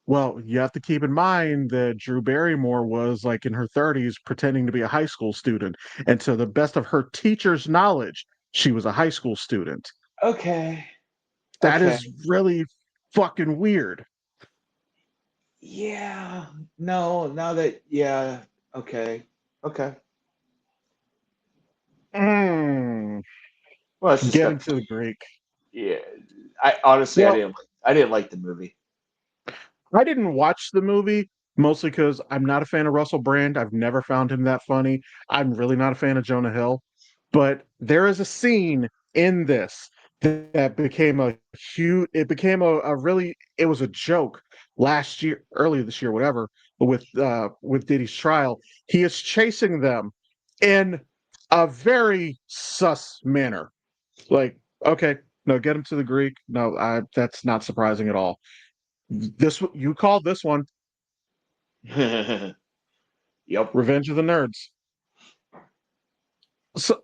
Well, you have to keep in mind that Drew Barrymore was like in her 30s pretending to be a high school student. And to the best of her teacher's knowledge, she was a high school student. Okay. That Okay. is really fucking weird. Yeah. No. Now that. Yeah. Okay. Okay. Mm, Well, it's just getting got. to the Greek. Yeah. I honestly, I Well, didn't. I didn't like the movie. I didn't watch the movie mostly because I'm not a fan of Russell Brand. I've never found him that funny. I'm really not a fan of Jonah Hill. But there is a scene in this that became a huge, it became a really, it was a joke last year, earlier this year, whatever, with Diddy's trial. He is chasing them in a very sus manner. Like, okay, no, get him to the Greek. No, that's not surprising at all. This you called this one Yep. Revenge of the Nerds. So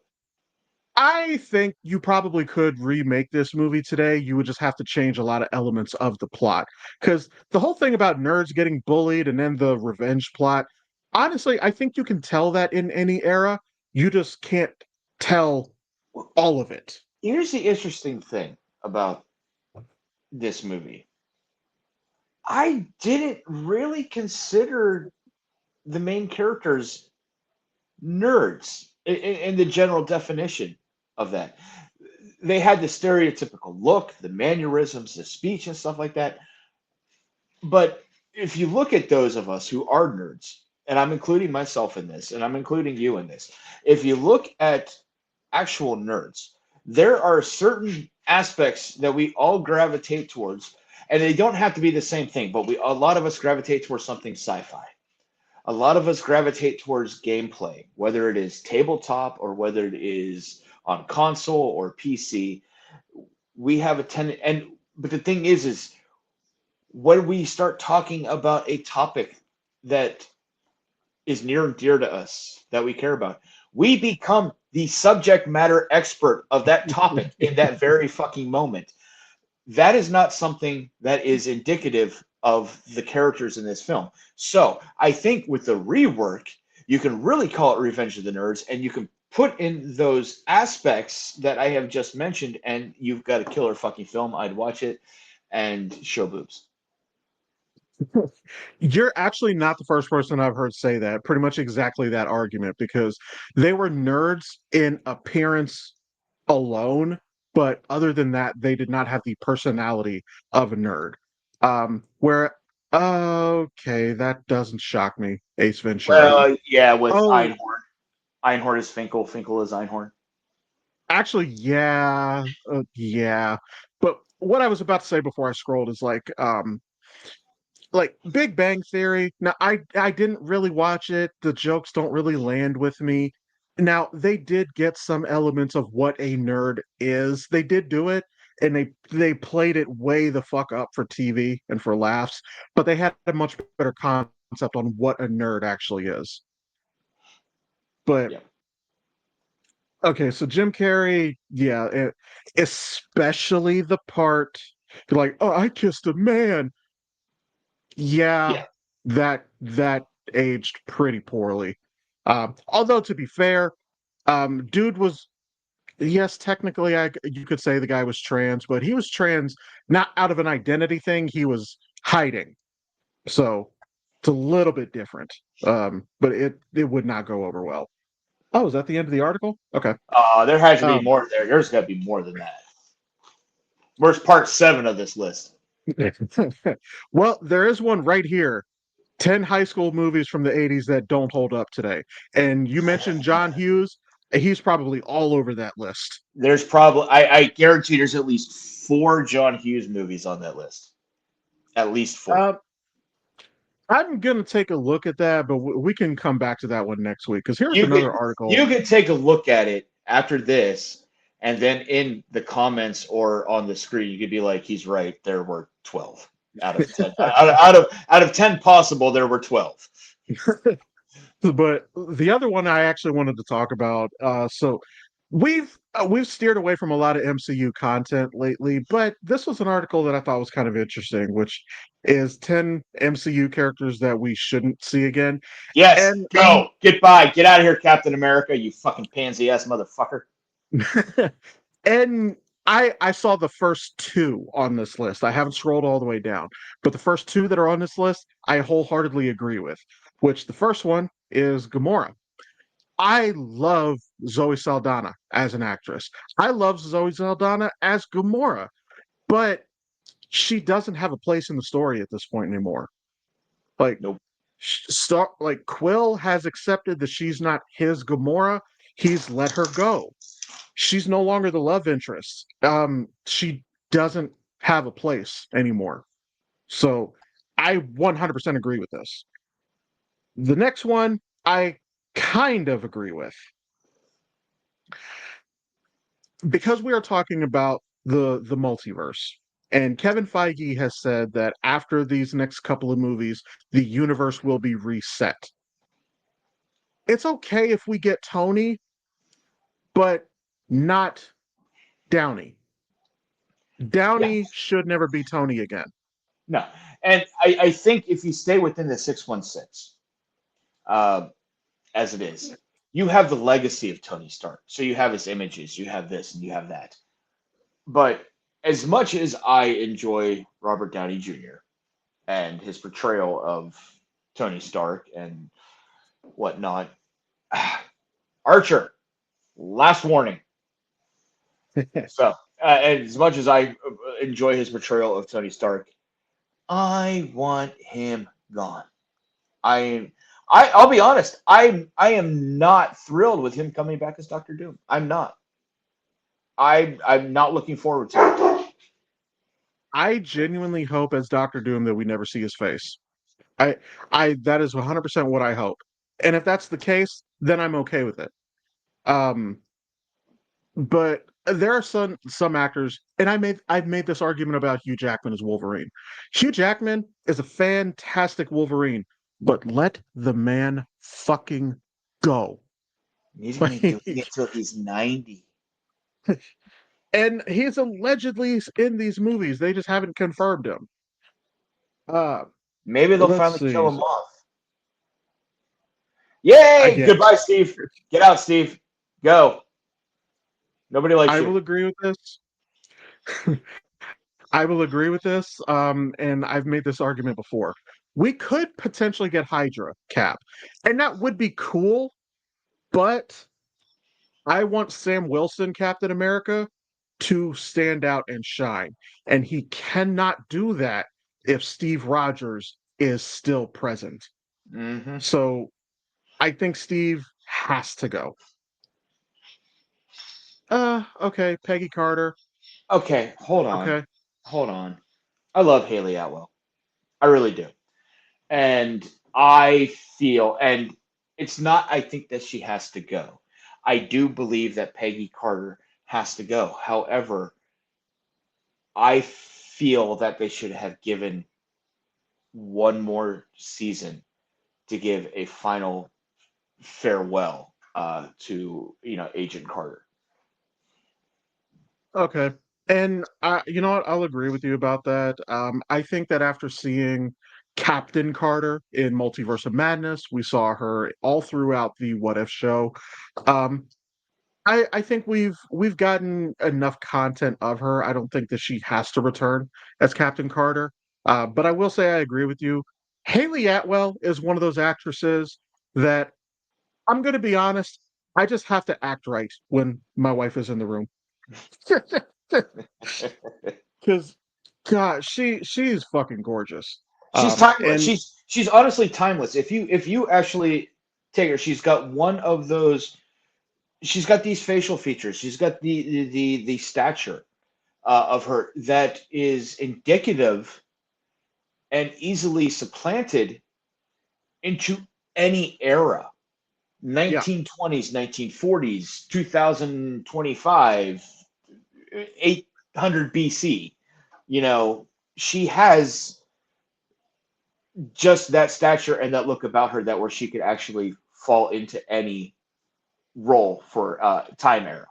I think you probably could remake this movie today. You would just have to change a lot of elements of the plot. Because the whole thing about nerds getting bullied and then the revenge plot, honestly, I think you can tell that in any era. You just can't tell Well, all of it. here's the interesting thing about this movie. I didn't really consider the main characters nerds in the general definition of that. They had the stereotypical look, the mannerisms, the speech, and stuff like that. But if you look at those of us who are nerds, and I'm including myself in this, and I'm including you in this, if you look at actual nerds, there are certain aspects that we all gravitate towards, and they don't have to be the same thing, but a lot of us gravitate towards something sci-fi. A lot of us gravitate towards gameplay, whether it is tabletop or whether it is on console or PC. We have a tendency, and but the thing is when we start talking about a topic that is near and dear to us that we care about, we become the subject matter expert of that topic in that very fucking moment. That is not something that is indicative of the characters in this film. So I think with the rework, you can really call it Revenge of the Nerds, and you can put in those aspects that I have just mentioned, and you've got a killer fucking film. I'd watch it and show boobs. You're actually not the first person I've heard say that. Pretty much exactly that argument because they were nerds in appearance alone, but other than that, they did not have the personality of a nerd. Where okay, that doesn't shock me. Ace Ventura. Well, yeah, with Oh, Einhorn. Einhorn is Finkel. Finkel is Einhorn. actually, yeah, yeah. But what I was about to say before I scrolled is like Big Bang Theory. Now, I didn't really watch it. The jokes don't really land with me. Now, they did get some elements of what a nerd is. They did do it, and they played it way the fuck up for TV and for laughs. But they had a much better concept on what a nerd actually is. But Yeah. okay, so Jim Carrey, yeah, especially the part like, oh, I kissed a man. Yeah, Yeah. that aged pretty poorly. Although to be fair, dude was yes, technically, you could say the guy was trans, but he was trans not out of an identity thing. He was hiding, so it's a little bit different. But it would not go over well. Oh, is that the end of the article? Okay. There has to be Um, more there. There's got to be more than that. Where's part 7 of this list? well, there is one right here. 10 high school movies from the 80s that don't hold up today. And you mentioned John Hughes. He's probably all over that list. There's probably, I guarantee there's at least 4 John Hughes movies on that list. At least 4. Uh, I'm going to take a look at that, but we can come back to that one next week because here's You could another article. you could take a look at it after this, and then in the comments or on the screen, you could be like, "He's right. There were 12 out of 10. Out of 10 possible, there were 12." But the other one I actually wanted to talk about. So we've steered away from a lot of MCU content lately, but this was an article that I thought was kind of interesting, which is 10 MCU characters that we shouldn't see again. Yes, And go get by, get out of here, Captain America. You fucking pansy ass motherfucker. and I saw the first two on this list. I haven't scrolled all the way down, but the first two that are on this list, I wholeheartedly agree with. Which the first one is Gamora. I love Zoe Saldana as an actress. I love Zoe Saldana as Gamora, but she doesn't have a place in the story at this point anymore. Like, Nope. like Quill has accepted that she's not his Gamora. He's let her go. She's no longer the love interest. She doesn't have a place anymore. So I 100% agree with this. The next one, I kind of agree with because we are talking about the multiverse. And Kevin Feige has said that after these next couple of movies, the universe will be reset. It's okay if we get Tony, but not Downey. Yeah. Downey should never be Tony again. No. And I think if you stay within the 616, uh, as it is, you have the legacy of Tony Stark. So you have his images, you have this, and you have that. But as much as I enjoy Robert Downey Jr. and his portrayal of Tony Stark and whatnot, Archer, last warning. So, and as much as I enjoy his portrayal of Tony Stark, I want him gone. I, I'll be honest. I am not thrilled with him coming back as Doctor Doom. I'm not. I'm not looking forward to it. I genuinely hope as Doctor Doom that we never see his face. I I that is 100% what I hope. And if that's the case, then I'm okay with it. Um but there are some actors, and I've made this argument about Hugh Jackman as Wolverine. Hugh Jackman is a fantastic Wolverine, but let the man fucking go. He's gonna do Like, it until he's 90. and he's allegedly in these movies. They just haven't confirmed him. Uh, Maybe they'll let's finally kill see. him off. I Yay! get. Goodbye, Steve. Get out, Steve. Go. Nobody likes I you. will agree with this. I will agree with this. And I've made this argument before. We could potentially get Hydra Cap, and that would be cool. But I want Sam Wilson, Captain America, to stand out and shine. And he cannot do that if Steve Rogers is still present. Hmm. So I think Steve has to go. Okay, Peggy Carter. Okay, hold on, Okay. hold on. I love Haley Atwell. I really do. And I feel, and it's not, I think that she has to go. I do believe that Peggy Carter has to go. However, I feel that they should have given one more season to give a final farewell to Agent Carter. Okay. And you know what? I'll agree with you about that. I think that after seeing Captain Carter in Multiverse of Madness, we saw her all throughout the What If show. Um, I think we've gotten enough content of her. I don't think that she has to return as Captain Carter. But I will say I agree with you. Haley Atwell is one of those actresses that I'm going to be honest. I just have to act right when my wife is in the room. Because God, she's fucking gorgeous. She's timeless. And She's honestly timeless. If you actually take her, she's got one of those. She's got these facial features. She's got the stature of her that is indicative and easily supplanted into any era. yeah, 1920s, 1940s, 2025, 800 BC. You know, she has just that stature and that look about her that where she could actually fall into any role for time era.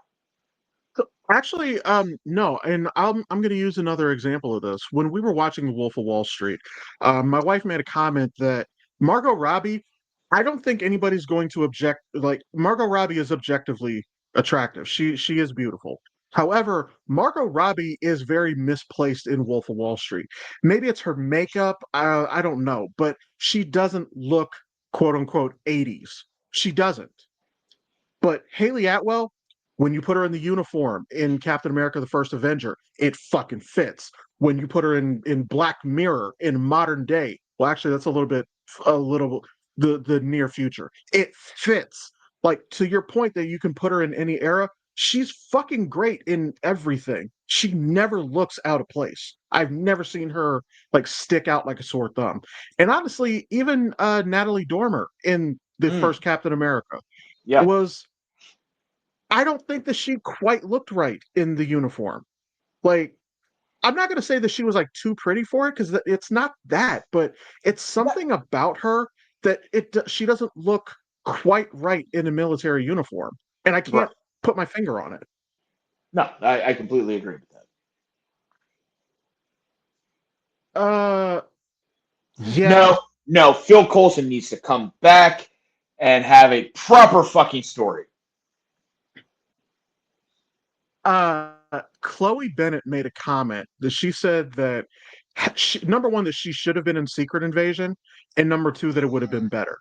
actually, no. And I'm going to use another example of this. When we were watching The Wolf of Wall Street, my wife made a comment that Margot Robbie. I don't think anybody's going to object. Like Margot Robbie is objectively attractive. She is beautiful. However, Margot Robbie is very misplaced in Wolf of Wall Street. Maybe it's her makeup. I don't know, but she doesn't look quote unquote 80s. She doesn't. But Haley Atwell, when you put her in the uniform in Captain America: The First Avenger, it fucking fits. When you put her in Black Mirror in modern day, well, actually, that's a little the near future. It fits. Like to your point that you can put her in any era. She's fucking great in everything. She never looks out of place. I've never seen her like stick out like a sore thumb. And honestly, even Natalie Dormer in the Mm, first Captain America yeah. was I don't think that she quite looked right in the uniform. Like, I'm not going to say that she was like too pretty for it because it's not that, but it's No, something about her that she doesn't look quite right in a military uniform, and I right. can't put my finger on it. No, I completely agree with that. Uh, yeah. No, no, Phil Coulson needs to come back and have a proper fucking story. Chloe Bennett made a comment that she said that number one that she should have been in Secret Invasion, and number two that it would have been better.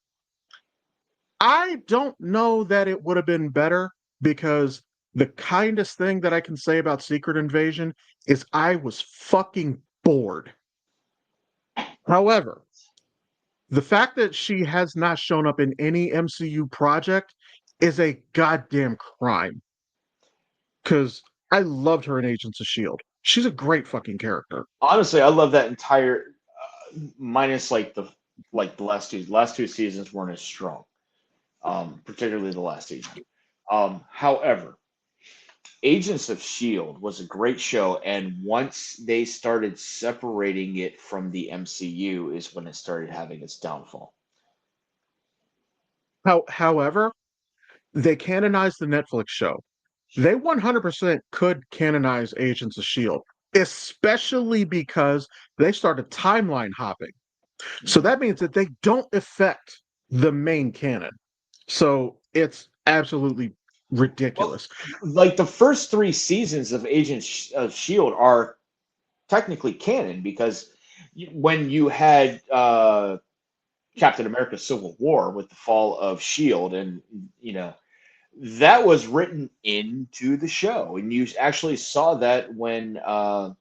I don't know that it would have been better because the kindest thing that I can say about Secret Invasion is I was fucking bored. However, the fact that she has not shown up in any MCU project is a goddamn crime because I loved her in Agents of S.H.I.E.L.D. She's a great fucking character. Honestly, I love that entire minus like the last two seasons weren't as strong, particularly the last season. However, Agents of Shield was a great show, and once they started separating it from the MCU, is when it started having its downfall. However, they canonized the Netflix show. They 100% could canonize Agents of S.H.I.E.L.D., especially because they started timeline hopping. So Mhm. that means that they don't affect the main canon. So it's absolutely Well, ridiculous. like the first three seasons of Agents of Shield are technically canon because when you had Captain America: Civil War with the fall of Shield, and you know that was written into the show, and you actually saw that when the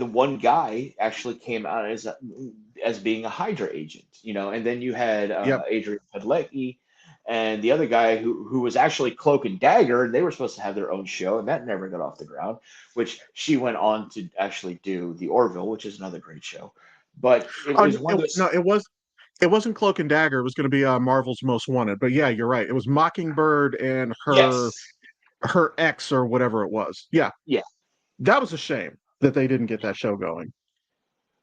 one guy actually came out as being a Hydra agent, you know, and then you had Yep. Adrian Padalecki and the other guy who was actually Cloak and Dagger, and they were supposed to have their own show, and that never got off the ground. Which she went on to actually do the Orville, which is another great show. But it Oh was one of no, those. it wasn't Cloak and Dagger. It was going to be Marvel's Most Wanted. But yeah, you're right. It was Mockingbird and Yes, her ex or whatever it was. Yeah, yeah, that was a shame that they didn't get that show going.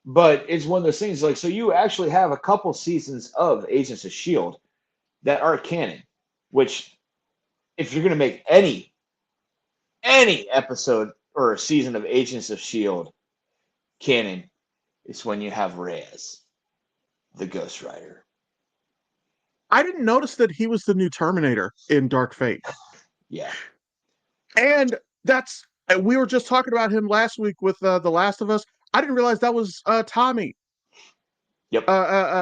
but it's one of those things like so you actually have a couple seasons of Agents of Shield that are canon, which if you're going to make any episode or season of Agents of Shield canon, it's when you have Reyes, the Ghost Rider. I didn't notice that he was the new Terminator in Dark Fate. Yeah. And that's we were just talking about him last week with The Last of Us. I didn't realize that was Tommy, Yep.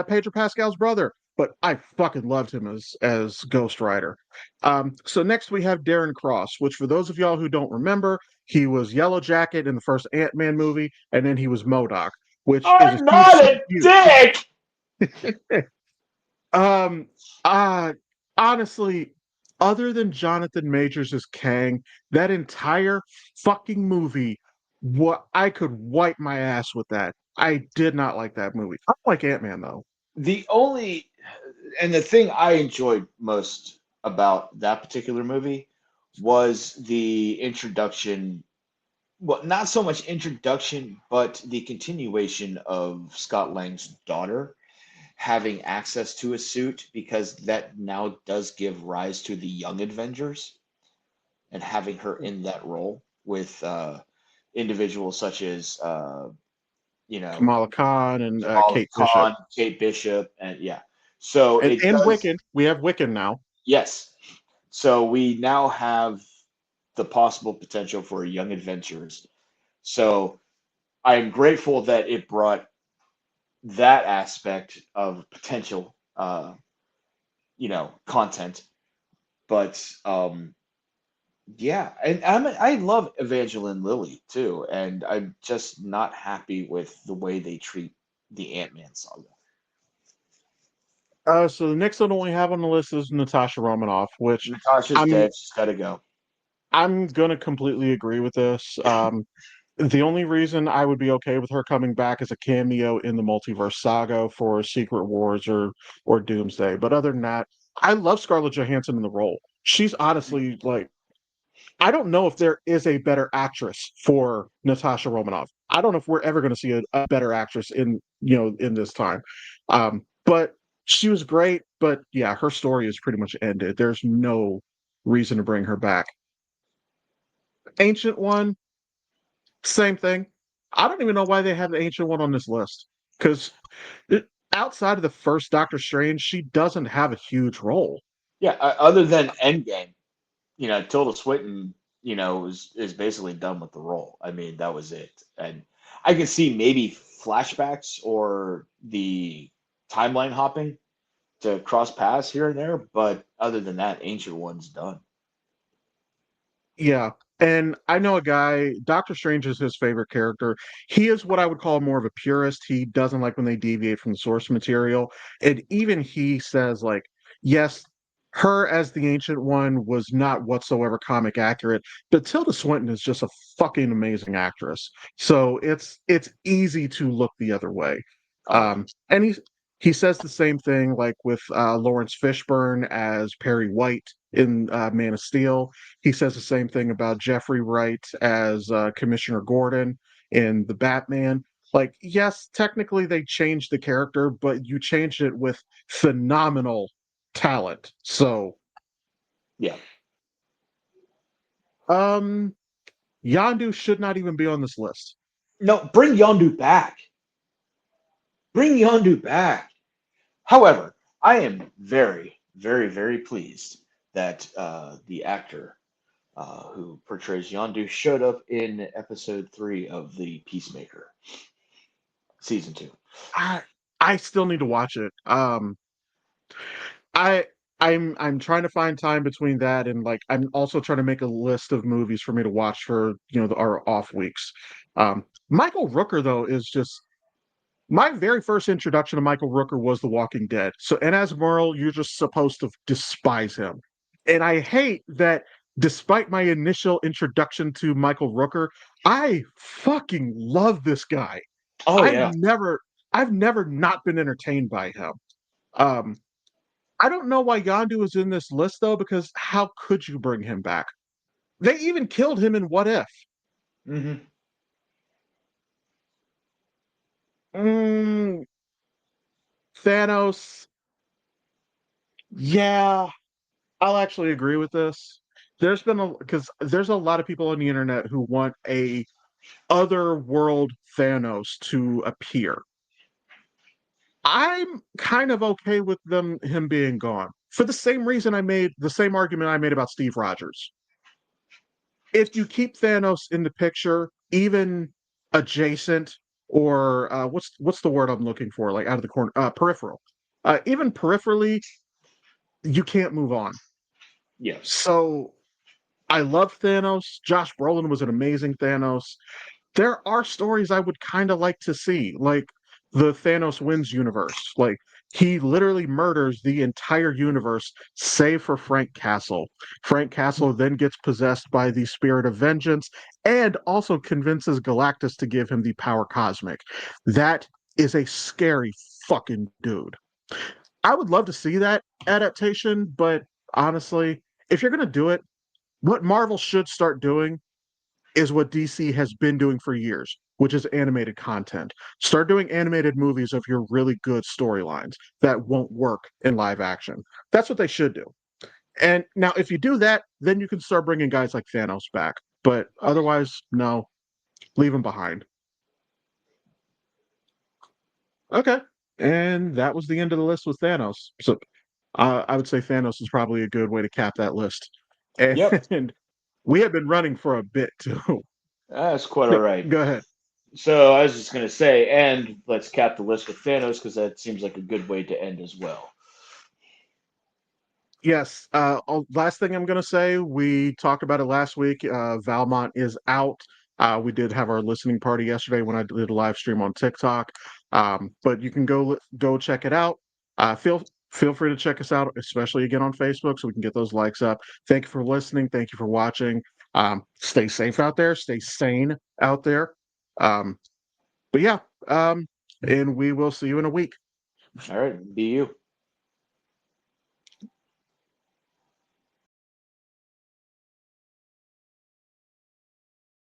Pedro Pascal's brother. But I fucking loved him as Ghost Rider. So next we have Darren Cross, which for those of y'all who don't remember, he was Yellow Jacket in the first Ant-Man movie, and then he was MODOK, which is a I'm huge not a dick. Um, uh, honestly, other than Jonathan Majors as Kang, that entire fucking movie, what I could wipe my ass with that. I did not like that movie. I like Ant-Man though. The only and the thing I enjoyed most about that particular movie was the introduction. Well, not so much introduction, but the continuation of Scott Lang's daughter having access to a suit because that now does give rise to the Young Avengers and having her in that role with individuals such as you know Kamala Khan and Kamala Kate Bishop. Khan, Kate Bishop, and yeah. So it And does, Wiccan. We have Wiccan now. yes. So we now have the possible potential for Young Adventures. So I'm grateful that it brought that aspect of potential, content. But yeah, and I love Evangeline Lilly too, and I'm just not happy with the way they treat the Ant-Man saga. So the next one we have on the list is Natasha Romanoff, which Natasha's I'm dead; she's got to go. I'm gonna completely agree with this. The only reason I would be okay with her coming back as a cameo in the multiverse saga for Secret Wars or Doomsday. But other than that, I love Scarlett Johansson in the role. She's honestly like I don't know if there is a better actress for Natasha Romanoff. I don't know if we're ever going to see a better actress in in this time. But she was great. But yeah, her story is pretty much ended. There's no reason to bring her back. Ancient One, same thing. I don't even know why they have the Ancient One on this list because outside of the first Doctor Strange, she doesn't have a huge role. Yeah, other than Endgame, Tilda Swinton, is basically done with the role. I mean, that was it. And I can see maybe flashbacks or the timeline hopping to cross paths here and there, but other than that, Ancient One's done. Yeah. And I know a guy, Doctor Strange is his favorite character. He is what I would call more of a purist. He doesn't like when they deviate from the source material. And even he says, like, yes, her as the Ancient One was not whatsoever comic accurate, but Tilda Swinton is just a fucking amazing actress. So it's easy to look the other way. Oh yeah. And he says the same thing like with Lawrence Fishburne as Perry White in Man of Steel. He says the same thing about Jeffrey Wright as Commissioner Gordon in The Batman. Like, yes, technically they changed the character, but you changed it with phenomenal talent. So, Yeah. um, Yandu should not even be on this list. No, bring Yondu back. Bring Yondu back. However, I am very, very, very pleased that the actor who portrays Yondu, showed up in episode 3 of the Peacemaker season 2. I I still need to watch it. I I'm trying to find time between that and like I'm also trying to make a list of movies for me to watch for our off weeks. Michael Rooker though is just my very first introduction to Michael Rooker was The Walking Dead. So, and as Merle, you're just supposed to despise him. And I hate that despite my initial introduction to Michael Rooker, I fucking love this guy. Oh I've yeah. never I've never not been entertained by him. Um, I don't know why Yondu is in this list though, because how could you bring him back? They even killed him in What If? Hmm. Mm, Thanos, yeah, I'll actually agree with this. Because there's a lot of people on the internet who want a other world Thanos to appear. I'm kind of okay with him being gone for the same reason I made the same argument I made about Steve Rogers. If you keep Thanos in the picture, even adjacent or what's the word I'm looking for? Like out of the corner, peripheral. Even peripherally, you can't move on. Yeah. So I love Thanos. Josh Brolin was an amazing Thanos. There are stories I would kind of like to see, like the Thanos Wins universe. Like he literally murders the entire universe, save for Frank Castle. Frank Castle then gets possessed by the spirit of vengeance and also convinces Galactus to give him the power cosmic. That is a scary fucking dude. I would love to see that adaptation, but honestly, if you're going to do it, what Marvel should start doing is what DC has been doing for years, which is animated content. Start doing animated movies of your really good storylines that won't work in live action. That's what they should do. And now, if you do that, then you can start bringing guys like Thanos back. But otherwise, no, leave them behind. Okay. And that was the end of the list with Thanos. So I would say Thanos is probably a good way to cap that list. Yep. And we have been running for a bit too. That's quite all right. Go ahead. So I was just gonna say, and let's cap the list with Thanos because that seems like a good way to end as well. Yes. Last thing I'm going to say, we talked about it last week. Valmont is out. We did have our listening party yesterday when I did a live stream on TikTok. But you can go check it out. Feel free to check us out, especially again on Facebook, so we can get those likes up. Thank you for listening. Thank you for watching. Stay safe out there. Stay sane out there. Um, but yeah, and we will see you in a week. All right, be you.